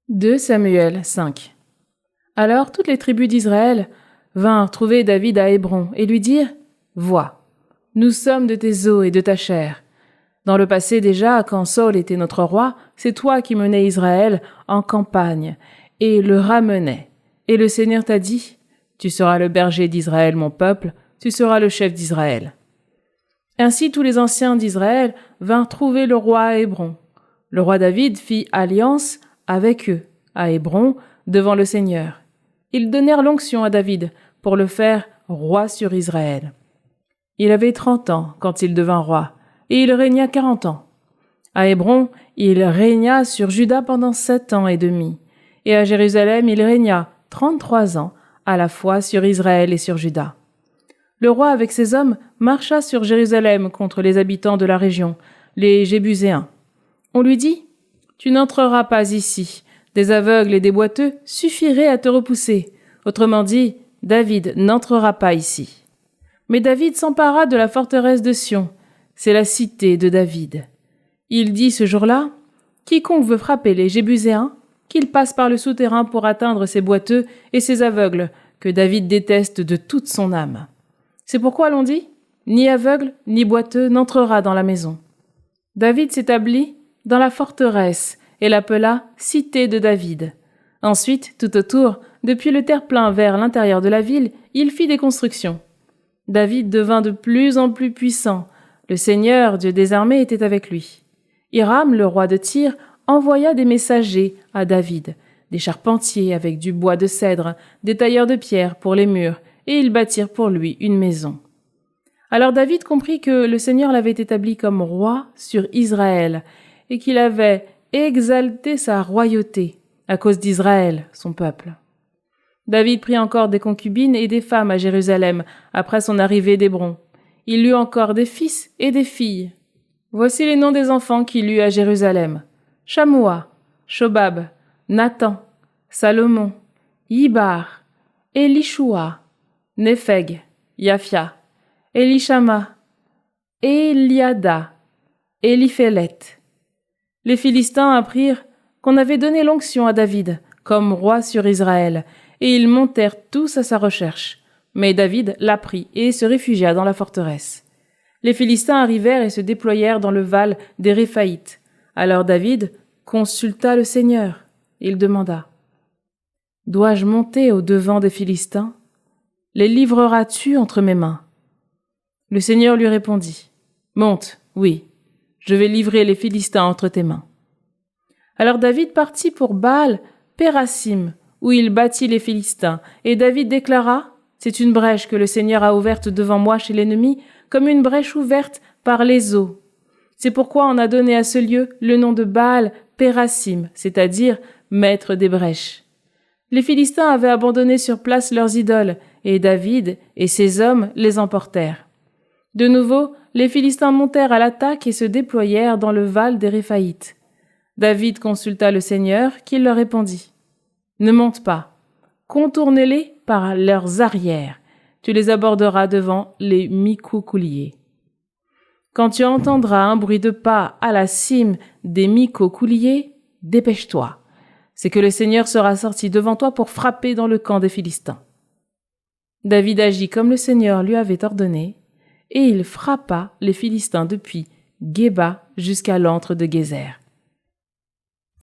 2 Samuel 5. Alors toutes les tribus d'Israël vinrent trouver David à Hébron et lui dirent « Vois, nous sommes de tes os et de ta chair. Dans le passé déjà, quand Saül était notre roi, c'est toi qui menais Israël en campagne et le ramenais. Et le Seigneur t'a dit « Tu seras le berger d'Israël, mon peuple, tu seras le chef d'Israël. » Ainsi tous les anciens d'Israël vinrent trouver le roi à Hébron. Le roi David fit alliance avec eux, à Hébron, devant le Seigneur. Ils donnèrent l'onction à David pour le faire roi sur Israël. Il avait 30 ans quand il devint roi, et il régna 40 ans. À Hébron, il régna sur Juda pendant 7 ans et demi, et à Jérusalem, il régna 33 ans à la fois sur Israël et sur Juda. Le roi avec ses hommes marcha sur Jérusalem contre les habitants de la région, les Jébuséens. On lui dit « Tu n'entreras pas ici. Des aveugles et des boiteux suffiraient à te repousser. » Autrement dit, David n'entrera pas ici. Mais David s'empara de la forteresse de Sion. C'est la cité de David. Il dit ce jour-là « Quiconque veut frapper les Jébuséens, qu'il passe par le souterrain pour atteindre ces boiteux et ces aveugles que David déteste de toute son âme. » C'est pourquoi l'on dit « Ni aveugle, ni boiteux n'entrera dans la maison. » David s'établit dans la forteresse et l'appela « Cité de David ». Ensuite, tout autour, depuis le terre-plein vers l'intérieur de la ville, il fit des constructions. David devint de plus en plus puissant. Le Seigneur, Dieu des armées, était avec lui. Hiram, le roi de Tyr, envoya des messagers à David, des charpentiers avec du bois de cèdre, des tailleurs de pierre pour les murs, et ils bâtirent pour lui une maison. Alors David comprit que le Seigneur l'avait établi comme roi sur Israël, et qu'il avait exalté sa royauté à cause d'Israël, son peuple. David prit encore des concubines et des femmes à Jérusalem après son arrivée d'Hébron. Il eut encore des fils et des filles. Voici les noms des enfants qu'il eut à Jérusalem. Shamoua, Shobab, Nathan, Salomon, Yibar, Elishua, Népheg, Yafia, Elishama, Eliada, Eliphélet. Les Philistins apprirent qu'on avait donné l'onction à David comme roi sur Israël, et ils montèrent tous à sa recherche. Mais David l'apprit et se réfugia dans la forteresse. Les Philistins arrivèrent et se déployèrent dans le val des Réphaïtes. Alors David consulta le Seigneur. Il demanda « Dois-je monter au-devant des Philistins? Les livreras-tu entre mes mains ?» Le Seigneur lui répondit « Monte, oui, je vais livrer les Philistins entre tes mains. » Alors David partit pour Baal Pérasim, où il battit les Philistins, et David déclara « C'est une brèche que le Seigneur a ouverte devant moi chez l'ennemi, comme une brèche ouverte par les eaux. C'est pourquoi on a donné à ce lieu le nom de Baal Pérasim, c'est-à-dire maître des brèches. » Les Philistins avaient abandonné sur place leurs idoles, et David et ses hommes les emportèrent. De nouveau, les Philistins montèrent à l'attaque et se déployèrent dans le val des Réphaïtes. David consulta le Seigneur, qui leur répondit « Ne monte pas, contourne-les par leurs arrières, tu les aborderas devant les Micocouliers. Quand tu entendras un bruit de pas à la cime des Micocouliers, dépêche-toi, c'est que le Seigneur sera sorti devant toi pour frapper dans le camp des Philistins. » David agit comme le Seigneur lui avait ordonné, et il frappa les Philistins depuis Géba jusqu'à l'antre de Gézer.